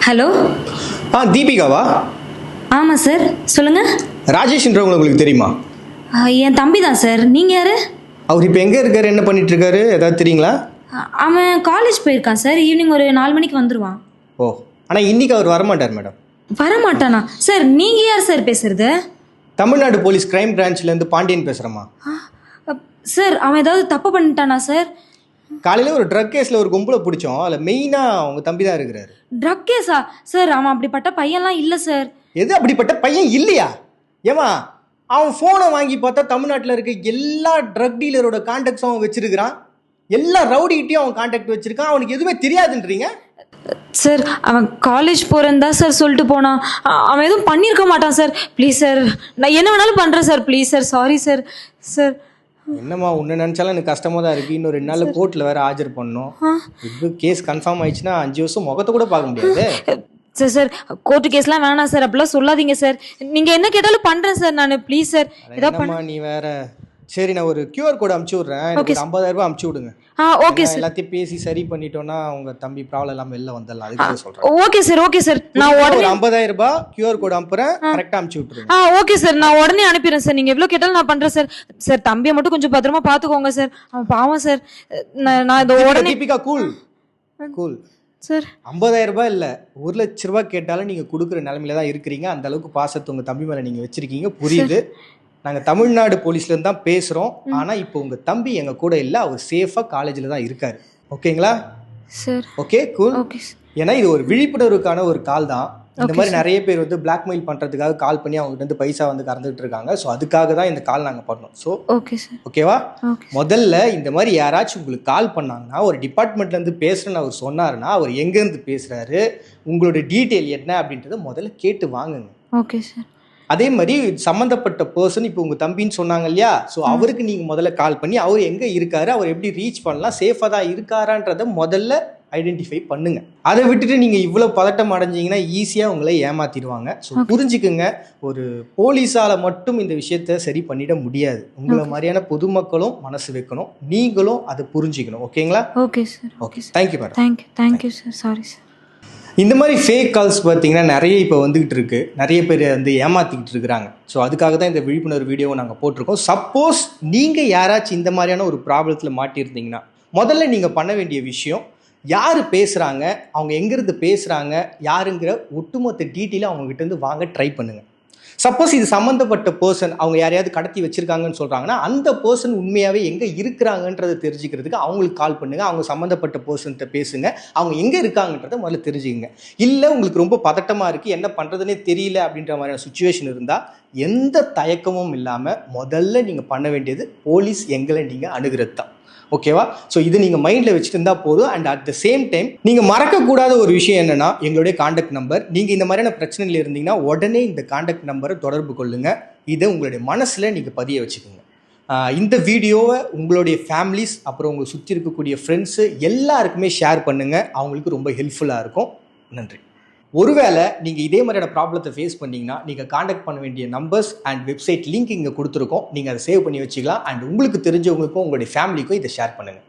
Hello. தீபிகாவா? ஆமாம் sir, சொல்லுங்கள். ராஜேஷ்ன்றவங்க உங்களுக்கு தெரியுமா? என் தம்பி தான் சார். நீங்கள் யார்? அவர் இப்போ எங்கே இருக்காரு, என்ன பண்ணிட்டு இருக்காரு, ஏதாவது தெரியுங்களா? அவன் காலேஜ் போயிருக்கான் சார். ஈவினிங் ஒரு 4 மணிக்கு வந்துடுவான். ஓ, ஆனால் இன்னைக்கு அவர் வரமாட்டார் மேடம். வரமாட்டானா சார்? நீங்கள் யார் சார் பேசுறது? தமிழ்நாடு போலீஸ் கிரைம் பிரான்ச்லேருந்து பாண்டியன் பேசுகிறேம்மா. சார், அவன் ஏதாவது தப்பு பண்ணிட்டானா சார்? காலையில் ஒரு ட்ரக் கேஸில் ஒரு கும்பலை பிடிச்சோம். அதில் மெயினாக அவங்க தம்பி தான் இருக்கிறாரு. ட்ரக் கேஸா சார்? அவன் அப்படிப்பட்ட பையன்லாம் இல்லை சார். எது அப்படிப்பட்ட பையன் இல்லையா? ஏமா, அவன் ஃபோனை வாங்கி பார்த்தா தமிழ்நாட்டில் இருக்க எல்லா ட்ரக் டீலரோட கான்டாக்ட்ஸும் அவன் வச்சிருக்கிறான். எல்லா ரவுடிகிட்டையும் அவன் கான்டாக்ட் வச்சிருக்கான். அவனுக்கு எதுவுமே தெரியாதுன்றீங்க சார். அவன் காலேஜ் போகிறேன்னு தான் சார் சொல்லிட்டு போனான். அவன் எதுவும் பண்ணியிருக்க மாட்டான் சார். ப்ளீஸ் சார், நான் என்ன வேணாலும் பண்ணுறேன் sir. Please sir, sorry sir. Sir என்னம்மா, உன்னை நினச்சாலும் எனக்கு கஷ்டமாக தான் இருக்குது. இன்னும் 2 நாளில் கோர்ட்டில் வேறு ஆஜர் பண்ணணும். இப்போ கேஸ் கன்ஃபார்ம் ஆயிடுச்சுன்னா 5 வருஷம் முகத்தை கூட பார்க்க முடியாது. சார் சார், கோர்ட்டு கேஸ்லாம் வேணாம் சார். அப்படிலாம் சொல்லாதீங்க சார். நீங்கள் என்ன கேட்டாலும் பண்ணுறேன் சார் நான். ப்ளீஸ் சார், ஏதாவது நீ வேற. சரி, நான் ஒரு QR கோட் அமுச்சு விட்றேன். எனக்கு 50,000 ரூபாய் அமுச்சு விடுங்க. Okay sir. எல்லாத்தையும் பேசி சரி பண்ணிட்டோம்னா உங்க தம்பி ப்ராப்ளம் இல்லாமல் வெளில வந்துடலாம். அதுக்கு சொல்கிறேன். Okay sir, okay sir. நான் உடனே 50,000 ரூபாய் QR கோட் அனுப்புறேன். கரெக்டாக அமுச்சு விட்டுருங்க. ஓகே சார், நான் உடனே அனுப்பிடுறேன் சார். நீங்கள் எவ்வளோ கேட்டாலும் நான் பண்ணுறேன் சார். சார், தம்பியை மட்டும் கொஞ்சம் பத்திரமா பார்த்துக்கோங்க சார். அவன் பாவம் சார். நான் இதை உடனே. Deepika, cool cool sir. 50,000 ரூபாய் இல்லை, 1 லட்ச ரூபாய் கேட்டாலும் நீங்கள் கொடுக்குற நிலைமையில தான் இருக்கிறீங்க. அந்த அளவுக்கு பாசத்தை உங்கள் தம்பி மேலே நீங்கள் வச்சிருக்கீங்க. புரியுது. நாங்கள் தமிழ்நாடு போலீஸ்லேருந்து தான் பேசுகிறோம். ஆனால் இப்போ உங்கள் தம்பி எங்கள் கூட இல்லை. அவர் சேஃபாக காலேஜில் தான் இருக்கார். ஓகேங்களா சார்? Okay, cool. ஓகே. ஏன்னா இது ஒரு விழிப்புணர்வுக்கான ஒரு கால் தான். இந்த மாதிரி நிறைய பேர் வந்து பிளாக்மெயில் பண்ணுறதுக்காக கால் பண்ணி அவங்ககிட்ட வந்து பைசா வந்து கறந்துட்டு இருக்காங்க. ஸோ அதுக்காக தான் இந்த கால் நாங்கள் பண்ணோம். So okay sir. ஓகேவா? முதல்ல இந்த மாதிரி யாராச்சும் உங்களுக்கு கால் பண்ணாங்கன்னா, ஒரு டிபார்ட்மெண்ட்லேருந்து பேசுகிறேன்னு அவர் சொன்னாருன்னா, அவர் எங்கேருந்து பேசுகிறாரு, உங்களோட டீட்டெயில் என்ன அப்படின்றத முதல்ல கேட்டு வாங்குங்க. Okay sir. அதே மாதிரி சம்மந்தப்பட்ட பர்சன் இப்போ உங்கள் தம்பின்னு சொன்னாங்க இல்லையா? ஸோ அவருக்கு நீங்கள் முதல்ல கால் பண்ணி அவர் எங்கே இருக்காரு, அவர் எப்படி ரீச் பண்ணலாம், சேஃபாக தான் இருக்காரான்றதை முதல்ல ஐடென்டிஃபை பண்ணுங்க. அதை விட்டுட்டு நீங்கள் இவ்வளோ பதட்டம் அடைஞ்சிங்கன்னா ஈஸியாக உங்களை ஏமாத்திடுவாங்க. ஸோ புரிஞ்சுக்குங்க, ஒரு போலீஸால் மட்டும் இந்த விஷயத்த சரி பண்ணிட முடியாது. உங்களை மாதிரியான பொதுமக்களும் மனசு வைக்கணும், நீங்களும் அதை புரிஞ்சுக்கணும். ஓகேங்களா? Okay sir. Okay, thank you madam. Thank you sir. Sorry sir. இந்த மாதிரி ஃபேக் கால்ஸ் பார்த்தீங்கன்னா நிறைய இப்போ வந்துகிட்டு இருக்கு. நிறைய பேர் வந்து ஏமாத்திக்கிட்டு இருக்கிறாங்க. ஸோ அதுக்காக தான் இந்த விழிப்புணர்வு வீடியோவை நாங்கள் போட்டிருக்கோம். சப்போஸ் நீங்கள் யாராச்சும் இந்த மாதிரியான ஒரு ப்ராப்ளத்தில் மாட்டியிருந்தீங்கன்னா, முதல்ல நீங்கள் பண்ண வேண்டிய விஷயம், யார் பேசுகிறாங்க, அவங்க எங்கேருந்து பேசுகிறாங்க, யாருங்கிற ஒட்டுமொத்த டீட்டெயிலும் அவங்ககிட்டேருந்து வாங்க ட்ரை பண்ணுங்கள். சப்போஸ் இது சம்மந்தப்பட்ட பர்சன் அவங்க யாரையாவது கடத்தி வச்சுருக்காங்கன்னு சொல்கிறாங்கன்னா, அந்த பர்சன் உண்மையாகவே எங்கே இருக்கிறாங்கன்றதை தெரிஞ்சுக்கிறதுக்கு அவங்களுக்கு கால் பண்ணுங்கள். அவங்க சம்மந்தப்பட்ட பர்சன்கிட்ட பேசுங்க. அவங்க எங்கே இருக்காங்கன்றதை முதல்ல தெரிஞ்சுக்கங்க. இல்லை உங்களுக்கு ரொம்ப பதட்டமாக இருக்குது, என்ன பண்ணுறதுனே தெரியல அப்படின்ற மாதிரியான சுச்சுவேஷன் இருந்தால், எந்த தயக்கமும் இல்லாமல் முதல்ல நீங்கள் பண்ண வேண்டியது போலீஸ் எங்களை நீங்கள் அணுகிறது தான். ஓகேவா? ஸோ இது நீங்கள் மைண்டில் வச்சுட்டு இருந்தால் போதும். And at the same time நீங்கள் மறக்கக்கூடாத ஒரு விஷயம் என்னென்னா, எங்களுடைய கான்டாக்ட் நம்பர். நீங்கள் இந்த மாதிரியான பிரச்சனையில் இருந்தீங்கன்னா உடனே இந்த கான்டாக்ட் நம்பரை தொடர்பு கொள்ளுங்கள். இதை உங்களுடைய மனசில் நீங்கள் பதிய வச்சுக்கோங்க. இந்த வீடியோவை உங்களுடைய ஃபேமிலிஸ், அப்புறம் உங்களை சுற்றி இருக்கக்கூடிய ஃப்ரெண்ட்ஸு எல்லாருக்குமே ஷேர் பண்ணுங்கள். அவங்களுக்கு ரொம்ப ஹெல்ப்ஃபுல்லாக இருக்கும். நன்றி. ஒருவேளை நீங்கள் இதே மாதிரியான ப்ராப்ளத்தை ஃபேஸ் பண்ணிங்கன்னா, நீங்கள் காண்டாக்ட் பண்ண வேண்டிய நம்பர்ஸ் அண்ட் வெப்சைட் லிங்க் இங்கே கொடுத்துருக்கோம். நீங்கள் அதை சேவ் பண்ணி வச்சுக்கலாம். அண்ட் உங்களுக்கு தெரிஞ்சவங்களுக்கும் உங்களுடைய ஃபேமிலிக்கும் இதை ஷேர் பண்ணுங்கள்.